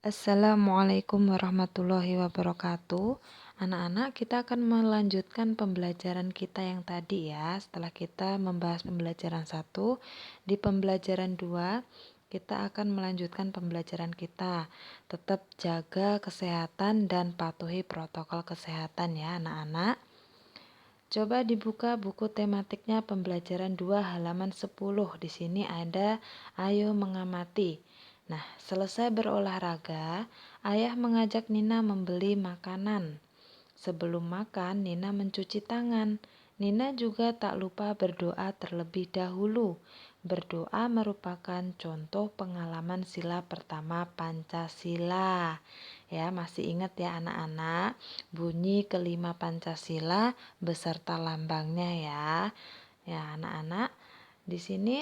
Assalamualaikum warahmatullahi wabarakatuh. Anak-anak, kita akan melanjutkan pembelajaran kita yang tadi ya. Setelah kita membahas pembelajaran 1, di pembelajaran 2 kita akan melanjutkan pembelajaran kita. Tetap jaga kesehatan dan patuhi protokol kesehatan ya anak-anak. Coba dibuka buku tematiknya pembelajaran 2 halaman 10. Di sini ada ayo mengamati. Nah, selesai berolahraga, ayah mengajak Nina membeli makanan. Sebelum makan, Nina mencuci tangan. Nina juga tak lupa berdoa terlebih dahulu. Berdoa merupakan contoh pengalaman sila pertama Pancasila. Ya, masih ingat ya anak-anak, bunyi kelima Pancasila beserta lambangnya ya. Ya, anak-anak, di sini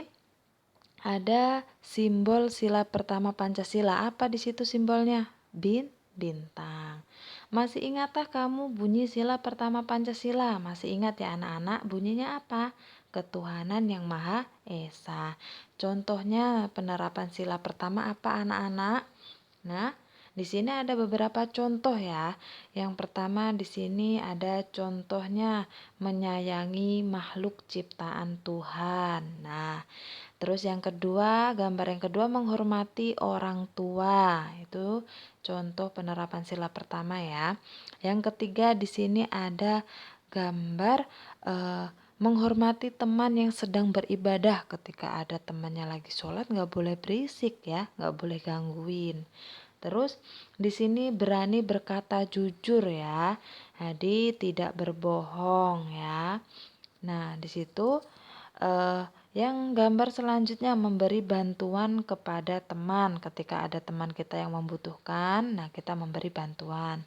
ada simbol sila pertama Pancasila. Apa di situ simbolnya? Bintang. Masih ingatkah kamu bunyi sila pertama Pancasila? Masih ingat ya anak-anak? Bunyinya apa? Ketuhanan yang Maha Esa. Contohnya penerapan sila pertama apa anak-anak? Nah, di sini ada beberapa contoh ya. Yang pertama di sini ada contohnya menyayangi makhluk ciptaan Tuhan. Nah, terus yang kedua, gambar yang kedua menghormati orang tua. Itu contoh penerapan sila pertama ya. Yang ketiga di sini ada gambar menghormati teman yang sedang beribadah. Ketika ada temannya lagi sholat nggak boleh berisik ya, nggak boleh gangguin. Terus di sini berani berkata jujur ya. Jadi tidak berbohong ya. Nah, di situ yang gambar selanjutnya memberi bantuan kepada teman. Ketika ada teman kita yang membutuhkan, nah kita memberi bantuan.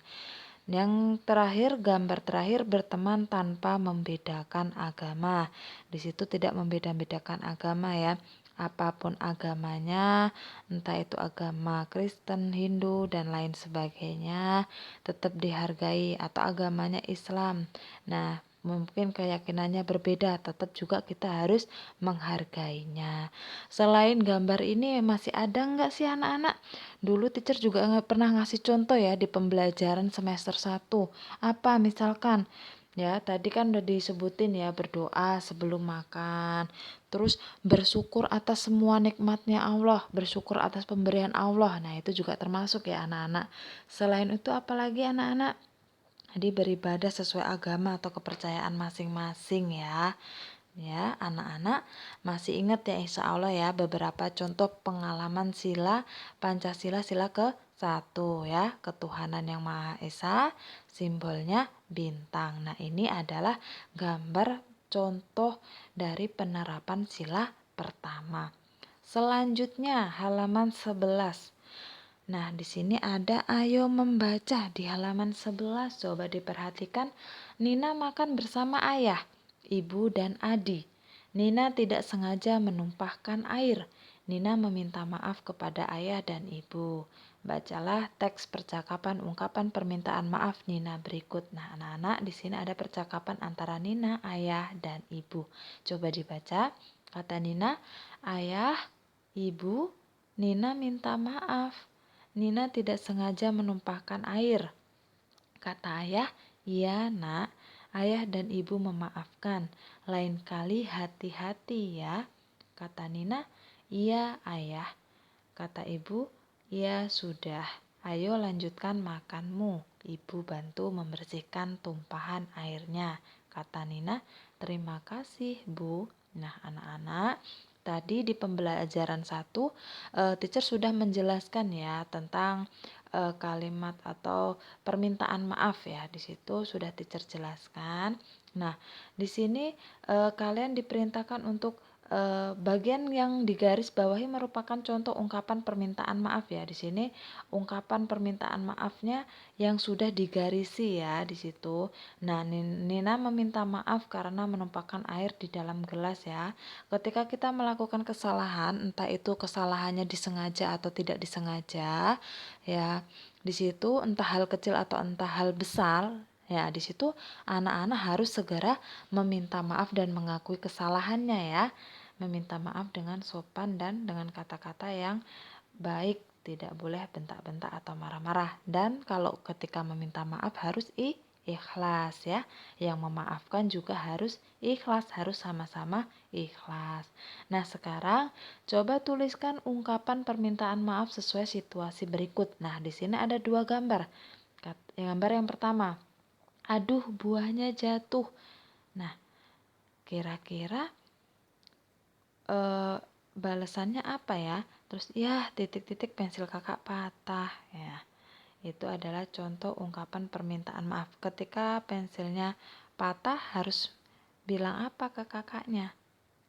Yang terakhir, gambar terakhir berteman tanpa membedakan agama. Di situ tidak membeda-bedakan agama ya. Apapun agamanya, entah itu agama Kristen, Hindu, dan lain sebagainya, tetap dihargai atau agamanya Islam. Nah, mungkin keyakinannya berbeda, tetap juga kita harus menghargainya. Selain gambar ini masih ada nggak sih anak-anak? Dulu teacher juga pernah ngasih contoh ya di pembelajaran semester 1. Apa misalkan ya tadi kan udah disebutin ya berdoa sebelum makan. Terus bersyukur atas semua nikmatnya Allah, bersyukur atas pemberian Allah. Nah, itu juga termasuk ya anak-anak. Selain itu apalagi anak-anak? Jadi beribadah sesuai agama atau kepercayaan masing-masing ya. Ya, anak-anak masih ingat ya insya Allah ya beberapa contoh pengalaman sila Pancasila sila ke-1 ya, ketuhanan yang Maha Esa, simbolnya bintang. Nah, ini adalah gambar contoh dari penerapan sila pertama. Selanjutnya halaman 11. Nah, di sini ada ayo membaca di halaman 11. Coba diperhatikan. Nina makan bersama ayah, ibu, dan adik. Nina tidak sengaja menumpahkan air. Nina meminta maaf kepada ayah dan ibu. Bacalah teks percakapan ungkapan permintaan maaf Nina berikut. Nah, anak-anak, di sini ada percakapan antara Nina, ayah, dan ibu. Coba dibaca. Kata Nina, ayah, ibu, Nina minta maaf. Nina tidak sengaja menumpahkan air. Kata ayah, iya nak, ayah dan ibu memaafkan. Lain kali hati-hati ya. Kata Nina, iya ayah. Kata ibu, iya sudah. Ayo lanjutkan makanmu. Ibu bantu membersihkan tumpahan airnya. Kata Nina, terima kasih bu. Nah anak-anak, tadi di pembelajaran 1, teacher sudah menjelaskan ya tentang kalimat atau permintaan maaf ya. Di situ sudah teacher jelaskan. Nah, di sini kalian diperintahkan untuk bagian yang digaris bawahi merupakan contoh ungkapan permintaan maaf ya. Di sini ungkapan permintaan maafnya yang sudah digarisi ya di situ. Nah, Nina meminta maaf karena menumpahkan air di dalam gelas ya. Ketika kita melakukan kesalahan, entah itu kesalahannya disengaja atau tidak disengaja, ya di situ entah hal kecil atau entah hal besar, ya di situ anak-anak harus segera meminta maaf dan mengakui kesalahannya ya. Meminta maaf dengan sopan dan dengan kata-kata yang baik tidak boleh bentak-bentak atau marah-marah. Dan kalau ketika meminta maaf harus ikhlas ya. Yang memaafkan juga harus ikhlas, harus sama-sama ikhlas. Nah, sekarang coba tuliskan ungkapan permintaan maaf sesuai situasi berikut. Nah, di sini ada 2 gambar. Gambar yang pertama, aduh buahnya jatuh. Nah, kira-kira balasannya apa ya? Terus ya titik-titik pensil kakak patah ya. Itu adalah contoh ungkapan permintaan maaf. Ketika pensilnya patah harus bilang apa ke kakaknya?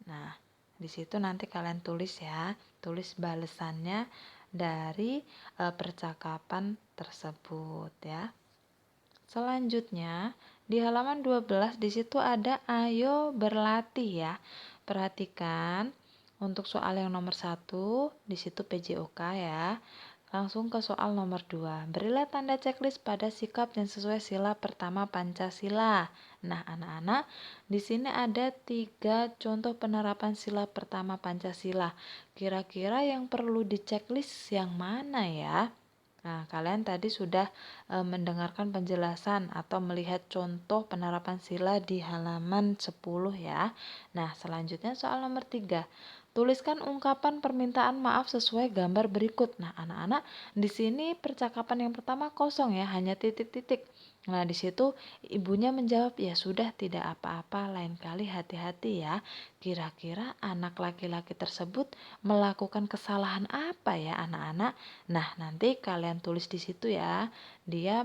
Nah, di situ nanti kalian tulis ya, tulis balasannya dari percakapan tersebut ya. Selanjutnya, di halaman 12 di situ ada ayo berlatih ya. Perhatikan untuk soal yang nomor 1 di situ PJOK ya. Langsung ke soal nomor 2. Berilah tanda checklist pada sikap yang sesuai sila pertama Pancasila. Nah, anak-anak, di sini ada 3 contoh penerapan sila pertama Pancasila. Kira-kira yang perlu di checklist yang mana ya? Nah, kalian tadi sudah mendengarkan penjelasan atau melihat contoh penerapan sila di halaman 10 ya. Nah, selanjutnya soal nomor 3. Tuliskan ungkapan permintaan maaf sesuai gambar berikut. Nah, anak-anak, di sini percakapan yang pertama kosong ya, hanya titik-titik. Nah, di situ ibunya menjawab, "Ya sudah, tidak apa-apa, lain kali hati-hati ya." Kira-kira anak laki-laki tersebut melakukan kesalahan apa ya, anak-anak? Nah, nanti kalian tulis di situ ya. Dia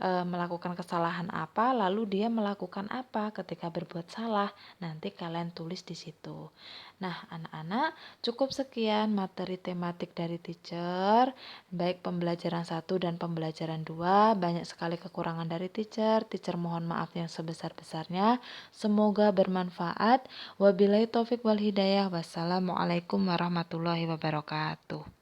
melakukan kesalahan apa, lalu dia melakukan apa ketika berbuat salah. Nanti kalian tulis di situ. Nah, anak-anak, cukup sekian materi tematik dari teacher, baik pembelajaran 1 dan pembelajaran 2. Banyak sekali kekurangan dari teacher. Teacher mohon maaf yang sebesar-besarnya. Semoga bermanfaat. Wabillahi taufik wal hidayah. Wassalamualaikum warahmatullahi wabarakatuh.